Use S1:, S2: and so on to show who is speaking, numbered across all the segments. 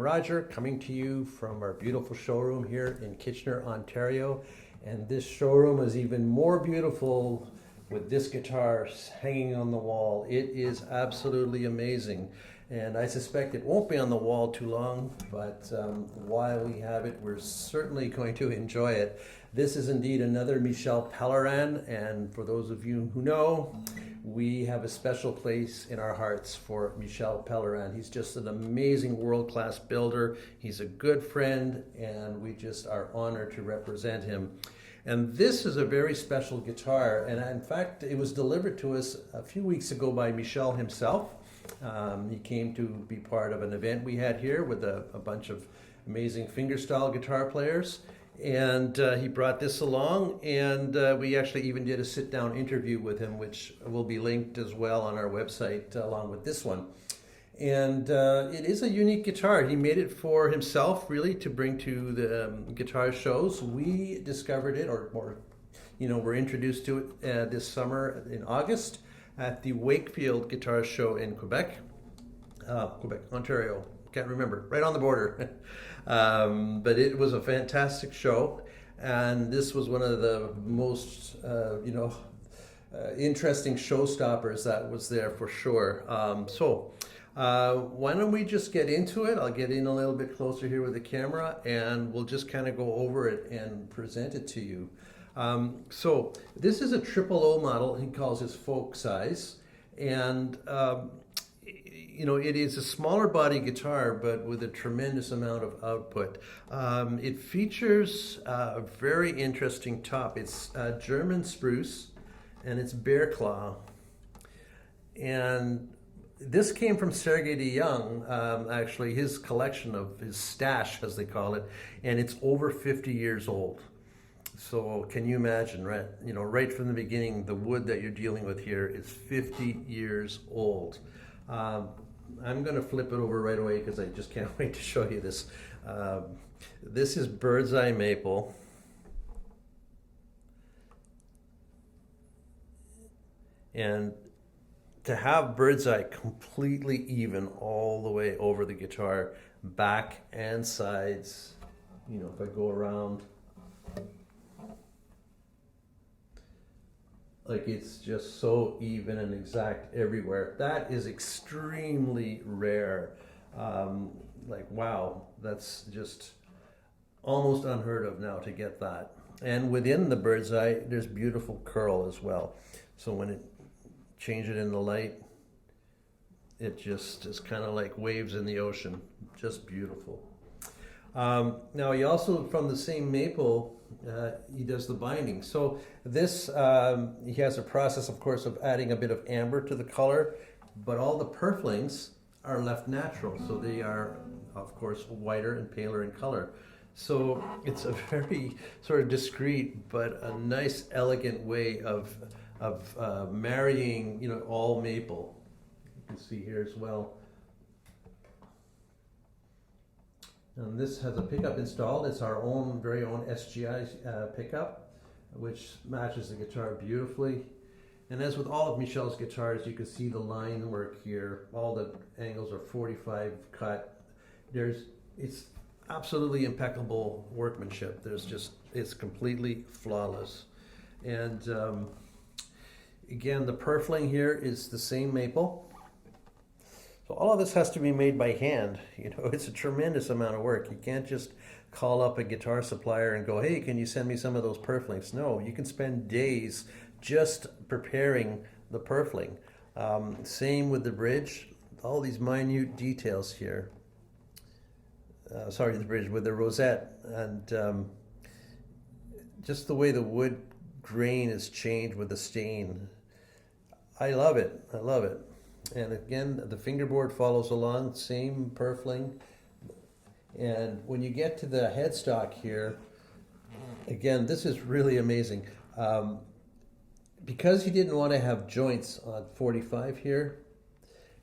S1: Roger, coming to you from our beautiful showroom here in Kitchener, Ontario. And this showroom is even more beautiful with this guitar hanging on the wall. It is absolutely amazing. And I suspect it won't be on the wall too long, but while we have it, we're certainly going to enjoy it. This is indeed another Michel Pellerin, and for those of you who know, we have a special place in our hearts for Michel Pellerin. He's just an amazing world-class builder. He's a good friend, and we just are honored to represent him. And this is a very special guitar, and in fact, it was delivered to us a few weeks ago by Michel himself. He came to be part of an event we had here with a bunch of amazing fingerstyle guitar players. And he brought this along, and we actually even did a sit-down interview with him, which will be linked as well on our website along with this one. And it is a unique guitar. He made it for himself, really, to bring to the guitar shows. We discovered it, or were introduced to it this summer in August at the Wakefield Guitar Show in Quebec, Ontario. Can't remember, right on the border. But it was a fantastic show, and this was one of the most, interesting showstoppers that was there for sure. Why don't we just get into it? I'll get in a little bit closer here with the camera, and we'll just kind of go over it and present it to you. So this is a triple O model. He calls his folk size, and it is a smaller body guitar, but with a tremendous amount of output. It features a very interesting top. It's German spruce, and it's bear claw. And this came from Sergei de Young, actually, his collection of his stash, as they call it, and it's over 50 years old. So can you imagine, right? Right from the beginning, the wood that you're dealing with here is 50 years old. I'm going to flip it over right away because I just can't wait to show you this. This is bird's eye maple. And to have bird's eye completely even all the way over the guitar, back and sides, if I go around, like it's just so even and exact everywhere. That is extremely rare. Wow, that's just almost unheard of now to get that. And within the bird's eye, there's beautiful curl as well. So when it change it in the light, it just is kind of like waves in the ocean. Just beautiful. Now he also, from the same maple, he does the binding. So this, he has a process, of course, of adding a bit of amber to the color, but all the purflings are left natural. So they are, of course, whiter and paler in color. So it's a very sort of discreet, but a nice, elegant way of marrying, all maple. You can see here as well. And this has a pickup installed. It's our own, very own SGI pickup, which matches the guitar beautifully. And as with all of Michel's guitars, you can see the line work here. All the angles are 45 cut. It's absolutely impeccable workmanship. It's completely flawless. And again, the purfling here is the same maple. So all of this has to be made by hand. It's a tremendous amount of work. You can't just call up a guitar supplier and go, hey, can you send me some of those purflings? No, you can spend days just preparing the purfling. Same with the bridge, all these minute details here. The bridge with the rosette, and just the way the wood grain is changed with the stain. I love it. And again, the fingerboard follows along, same purfling. And when you get to the headstock here, again, this is really amazing. Because he didn't want to have joints on 45 here,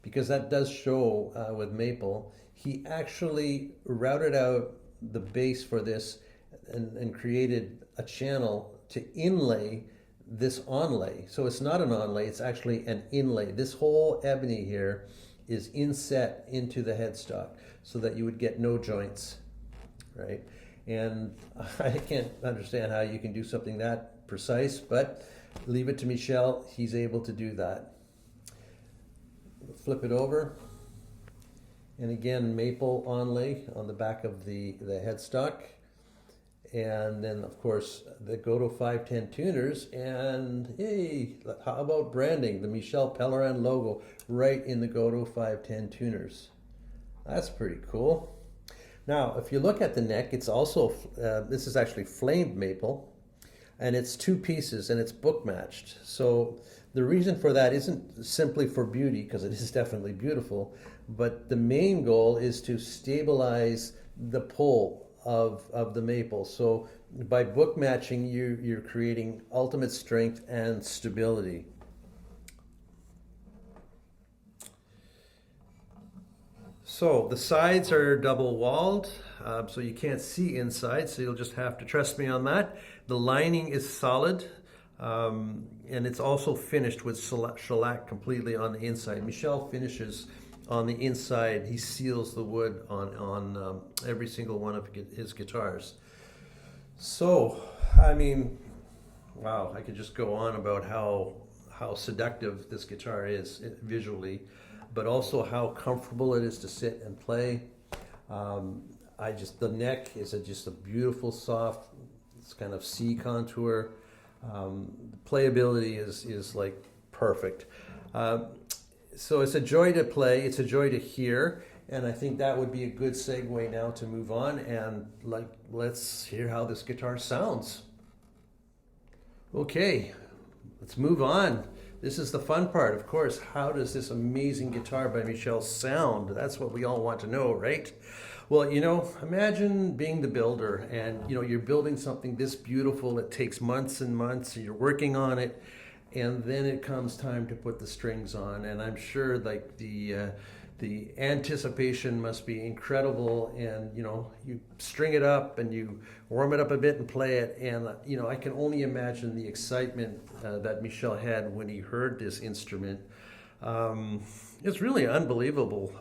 S1: because that does show with maple, he actually routed out the base for this and created a channel to inlay this onlay. So it's not an onlay, it's actually an inlay. This whole ebony here is inset into the headstock so that you would get no joints, right? And I can't understand how you can do something that precise, but leave it to Michel. He's able to do that. Flip it over. And again, maple onlay on the back of the headstock. And then, of course, the Godot 510 tuners. And hey, how about branding? The Michel Pellerin logo right in the Godot 510 tuners. That's pretty cool. Now, if you look at the neck, it's also, this is actually flamed maple. And it's two pieces, and it's book matched. So the reason for that isn't simply for beauty, because it is definitely beautiful, but the main goal is to stabilize the pull of the maple. So by book matching, you're creating ultimate strength and stability. So the sides are double walled, so you can't see inside, so you'll just have to trust me on that. The lining is solid, and it's also finished with shellac completely on the inside. Michel finishes on the inside. He seals the wood on every single one of his guitars. So, I mean, wow, I could just go on about how seductive this guitar is visually, but also how comfortable it is to sit and play. The neck is just a beautiful, soft, it's kind of C contour. Playability is like perfect. So it's a joy to play, it's a joy to hear, and I think that would be a good segue now to move on and let's hear how this guitar sounds. Okay, let's move on. This is the fun part, of course. How does this amazing guitar by Michel sound? That's what we all want to know, right? Well, imagine being the builder and, you're building something this beautiful. It takes months and months, and you're working on it, and then it comes time to put the strings on. And I'm sure like the anticipation must be incredible, and you string it up and you warm it up a bit and play it, and I can only imagine the excitement that Michel had when he heard this instrument. It's really unbelievable.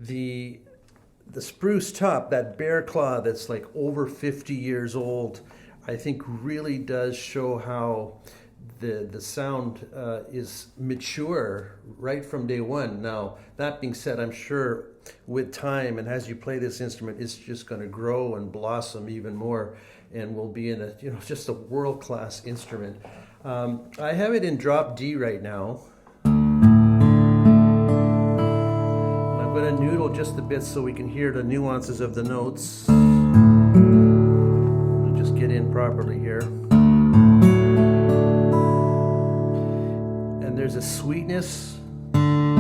S1: The spruce top, that bear claw that's like over 50 years old, I think really does show how the sound is mature right from day one. Now, that being said, I'm sure with time and as you play this instrument, it's just going to grow and blossom even more, and will be in just a world-class instrument. I have it in drop D right now. I'm going to noodle just a bit so we can hear the nuances of the notes. Let me just get in properly here. There's a sweetness, and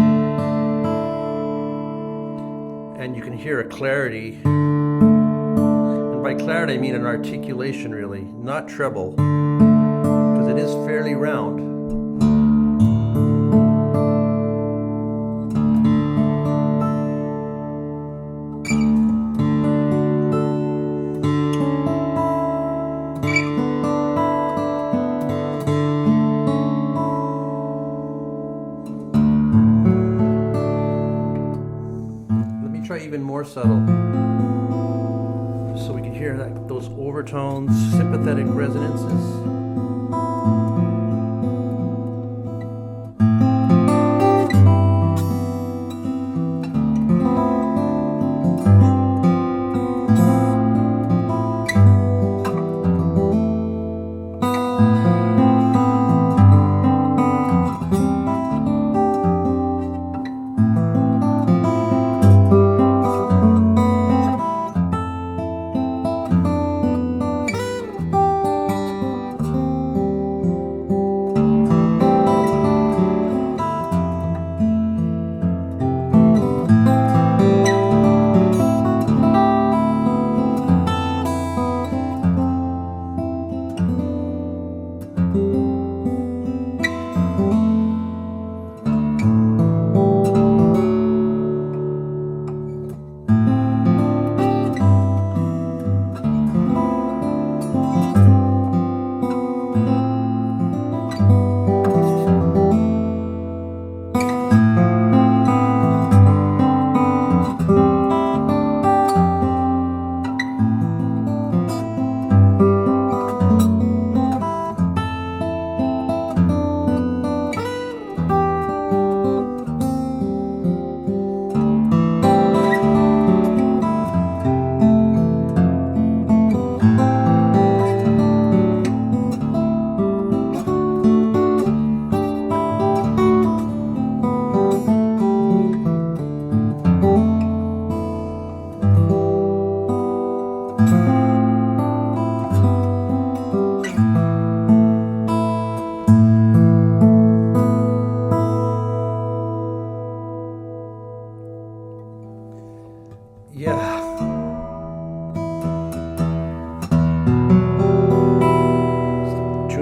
S1: you can hear a clarity, and by clarity I mean an articulation, really, not treble, because it is fairly round. Try even more subtle, so we can hear those overtones, sympathetic resonances.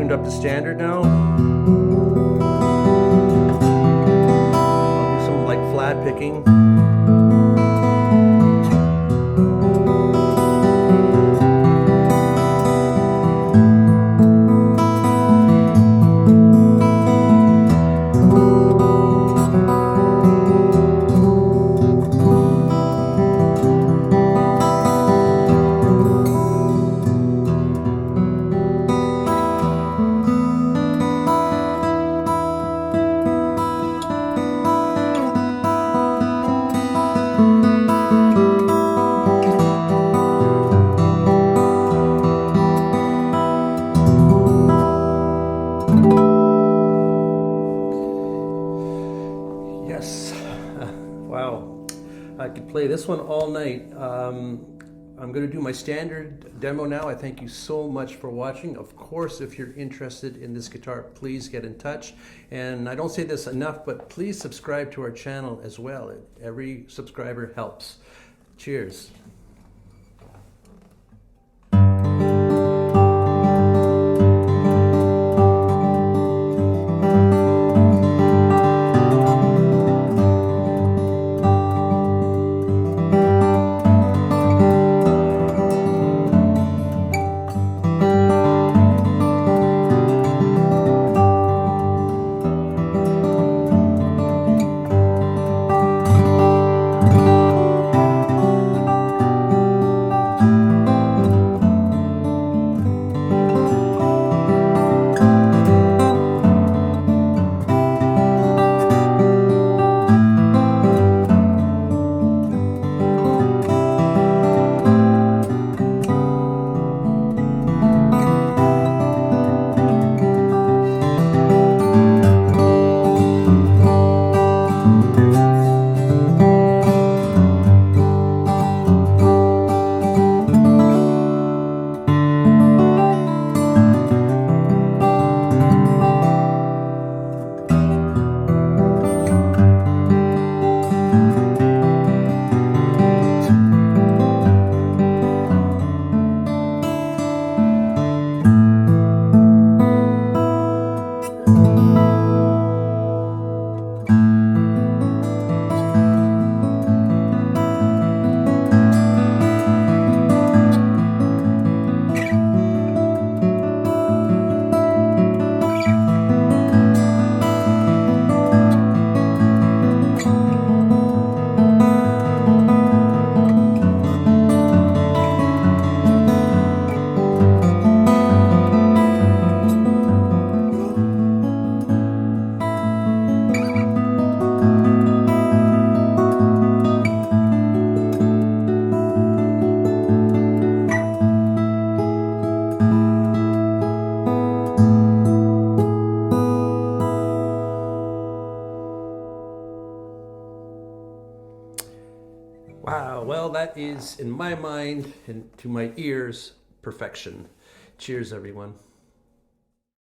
S1: tuned up to standard now. I'll do some like flat picking. Yes, wow, I could play this one all night. I'm going to do my standard demo now. I thank you so much for watching. Of course, if you're interested in this guitar, please get in touch. And I don't say this enough, but please subscribe to our channel as well. Every subscriber helps. Cheers. Wow, well, that is, in my mind and to my ears, perfection. Cheers, everyone.